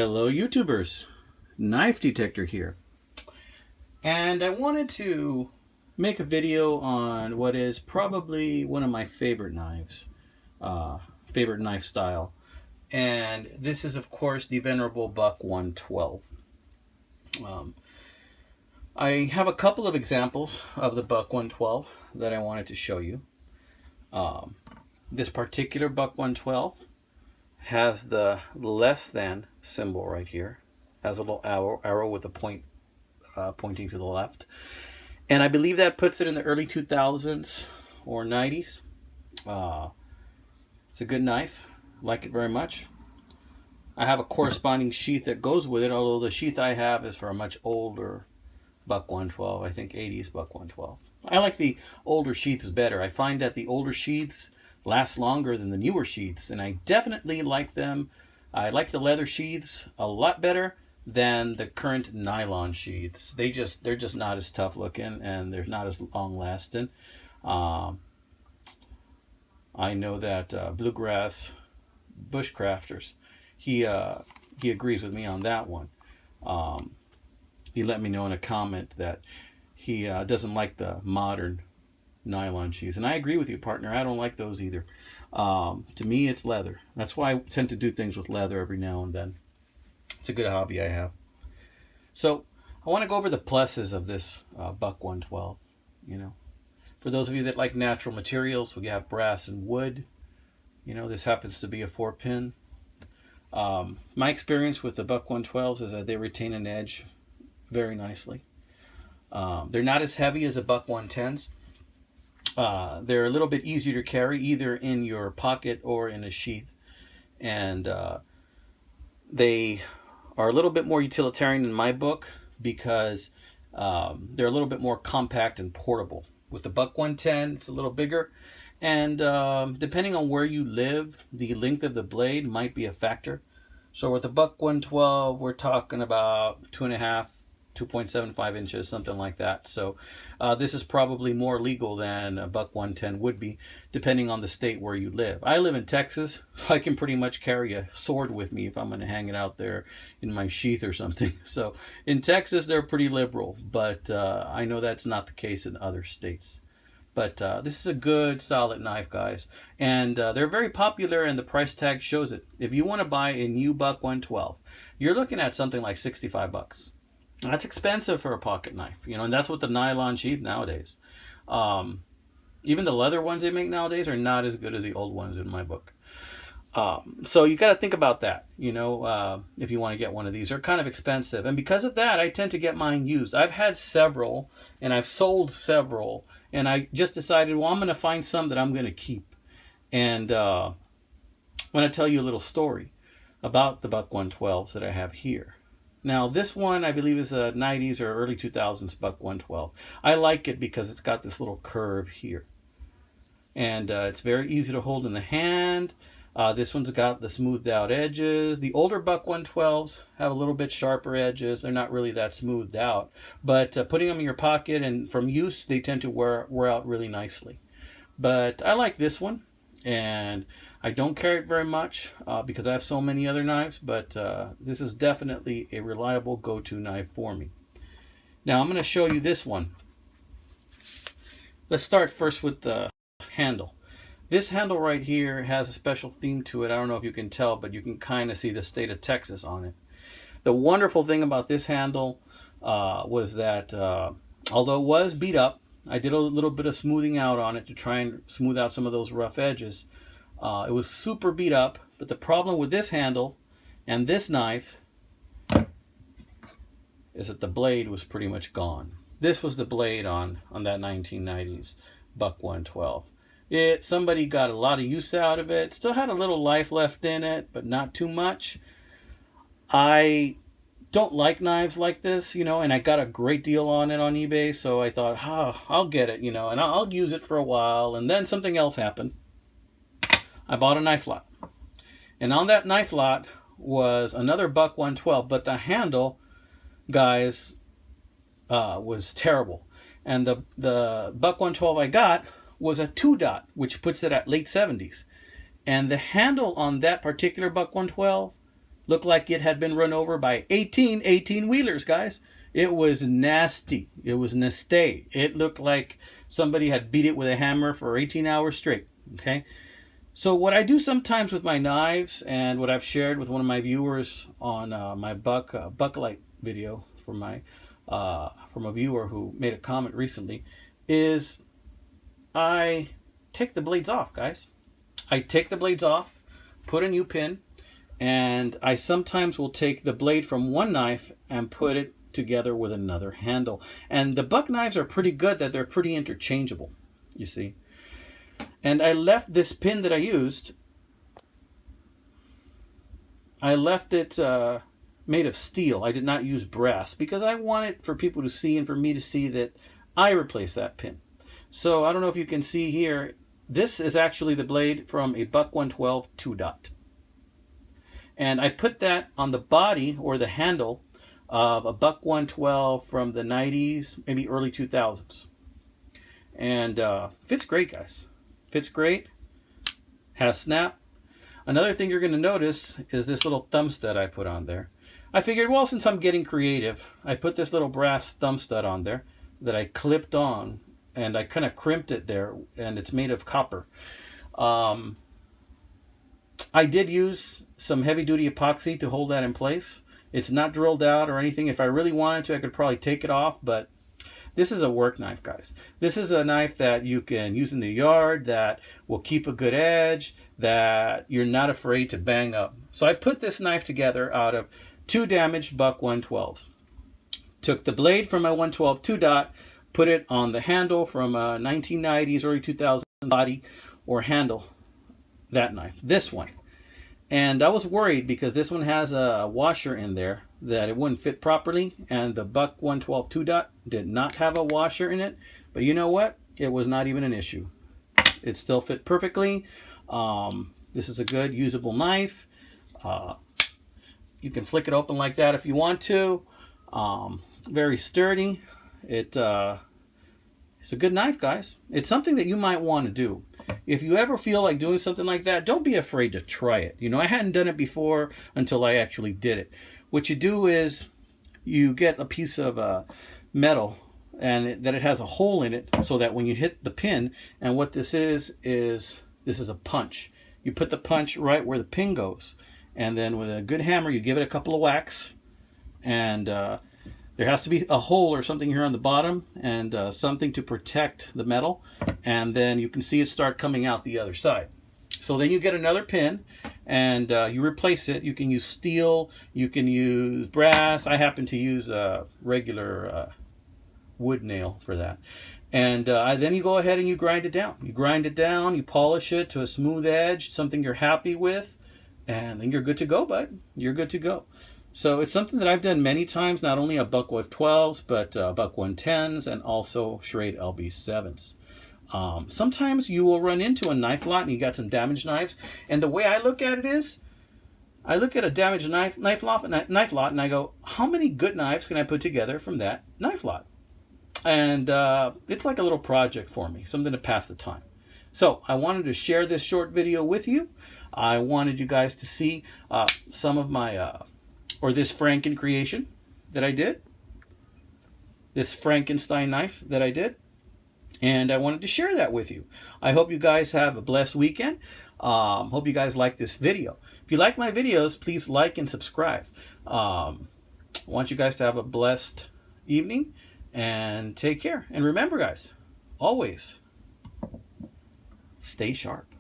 Hello YouTubers, Knife Detector here. And I wanted to make a video on what is probably one of my favorite knives, favorite knife style. And this is of course the venerable Buck 112. I have a couple of examples of the Buck 112 that I wanted to show you. This particular Buck 112 has the less than symbol right here. Has a little arrow with a point pointing to the left. And I believe that puts it in the early 2000s or 90s. It's a good knife. Like it very much. I have a corresponding sheath that goes with it, although the sheath I have is for a much older Buck 112. I think 80s Buck 112. I like the older sheaths better. I find that the older sheaths last longer than the newer sheaths, and I definitely like them. I like the leather sheaths a lot better than the current nylon sheaths. They're just not as tough looking, and they're not as long lasting. I know that Bluegrass Bushcrafters, he agrees with me on that one. He let me know in a comment that he doesn't like the modern nylon sheaths, and I agree with you, partner. I don't like those either. To me, it's leather. That's why I tend to do things with leather every now and then. It's a good hobby I have. So I want to go over the pluses of this Buck 112. For those of you that like natural materials, so you have brass and wood. This happens to be a 4-pin. My experience with the Buck 112s is that they retain an edge very nicely. They're not as heavy as the Buck 110s. They're a little bit easier to carry, either in your pocket or in a sheath. And they are a little bit more utilitarian in my book because they're a little bit more compact and portable. With the Buck 110, it's a little bigger. And depending on where you live, the length of the blade might be a factor. So with the Buck 112, we're talking about 2.75 inches, something like that. So this is probably more legal than a Buck 110 would be, depending on the state where you live. I live in Texas, so I can pretty much carry a sword with me if I'm going to hang it out there in my sheath or something. So in Texas, they're pretty liberal, but I know that's not the case in other states. But this is a good, solid knife, guys. And they're very popular, and the price tag shows it. If you want to buy a new Buck 112, you're looking at something like $65. That's expensive for a pocket knife, and that's with the nylon sheath nowadays. Even the leather ones they make nowadays are not as good as the old ones in my book. So you got to think about that, if you want to get one of these. They're kind of expensive. And because of that, I tend to get mine used. I've had several, and I've sold several, and I just decided, well, I'm going to find some that I'm going to keep. And I'm going to tell you a little story about the Buck 112s that I have here. Now, this one, I believe, is a 90s or early 2000s Buck 112. I like it because it's got this little curve here. And it's very easy to hold in the hand. This one's got the smoothed out edges. The older Buck 112s have a little bit sharper edges. They're not really that smoothed out. But putting them in your pocket and from use, they tend to wear out really nicely. But I like this one. And I don't carry it very much because I have so many other knives, but this is definitely a reliable go-to knife for me. Now I'm going to show you this one. Let's start first with the handle. This handle right here has a special theme to it. I don't know if you can tell, but you can kind of see the state of Texas on it. The wonderful thing about this handle was that although it was beat up, I did a little bit of smoothing out on it to try and smooth out some of those rough edges. It was super beat up, but the problem with this handle and this knife is that the blade was pretty much gone. This was the blade on that 1990s Buck 112. Somebody got a lot of use out of it. Still had a little life left in it, but not too much. I don't like knives like this, and I got a great deal on it on eBay, so I thought, I'll get it, and I'll use it for a while, and then something else happened. I bought a knife lot, and on that knife lot was another Buck 112, but the handle, guys, was terrible. And the Buck 112 I got was a 2-dot, which puts it at late 70s. And the handle on that particular Buck 112 Looked like it had been run over by 18 wheelers, guys. It was nasty. It was nasty. It looked like somebody had beat it with a hammer for 18 hours straight. Okay. So what I do sometimes with my knives, and what I've shared with one of my viewers on my Bucklight video from a viewer who made a comment recently, is I take the blades off, guys. I take the blades off, put a new pin, and I sometimes will take the blade from one knife and put it together with another handle. And the buck knives are pretty good that they're pretty interchangeable, you see. And I left this pin that I used, I left it made of steel. I did not use brass because I wanted for people to see and for me to see that I replaced that pin. So I don't know if you can see here, this is actually the blade from a Buck 112 2-dot. And I put that on the body or the handle of a Buck 112 from the 90s, maybe early 2000s. And fits great, guys. Fits great. Has snap. Another thing you're going to notice is this little thumb stud I put on there. I figured, well, since I'm getting creative, I put this little brass thumb stud on there that I clipped on, and I kind of crimped it there, and it's made of copper. I did use some heavy-duty epoxy to hold that in place. It's not drilled out or anything. If I really wanted to, I could probably take it off, but this is a work knife, guys. This is a knife that you can use in the yard, that will keep a good edge, that you're not afraid to bang up. So I put this knife together out of 2 damaged Buck 112s. Took the blade from my 112 2-dot, put it on the handle from a 1990s, early 2000s body or handle, that knife, this one. And I was worried because this one has a washer in there that it wouldn't fit properly, and the Buck 112 2-dot did not have a washer in it. But you know what? It was not even an issue. It still fit perfectly. This is a good usable knife. You can flick it open like that if you want to. Very sturdy. It's a good knife, guys. It's something that you might want to do. If you ever feel like doing something like that, don't be afraid to try it. You know, I hadn't done it before until I actually did it. What you do is you get a piece of metal and that it has a hole in it so that when you hit the pin, and what this is this is a punch. You put the punch right where the pin goes, and then with a good hammer you give it a couple of whacks, and there has to be a hole or something here on the bottom, and something to protect the metal, and then you can see it start coming out the other side. So then you get another pin and you replace it. You can use steel, you can use brass. I happen to use a regular wood nail for that. And then you go ahead and you grind it down. You grind it down, you polish it to a smooth edge, something you're happy with, and then you're good to go, bud. You're good to go. So it's something that I've done many times, not only at Buck 12s, but Buck 110s and also Schrade LB7s. Sometimes you will run into a knife lot and you got some damaged knives. And the way I look at it is, I look at a damaged knife lot and I go, how many good knives can I put together from that knife lot? And it's like a little project for me, something to pass the time. So I wanted to share this short video with you. I wanted you guys to see some of my, or this Franken creation that I did. This Frankenstein knife that I did. And I wanted to share that with you. I hope you guys have a blessed weekend. Hope you guys like this video. If you like my videos, please like and subscribe. I want you guys to have a blessed evening and take care. And remember, guys, always stay sharp.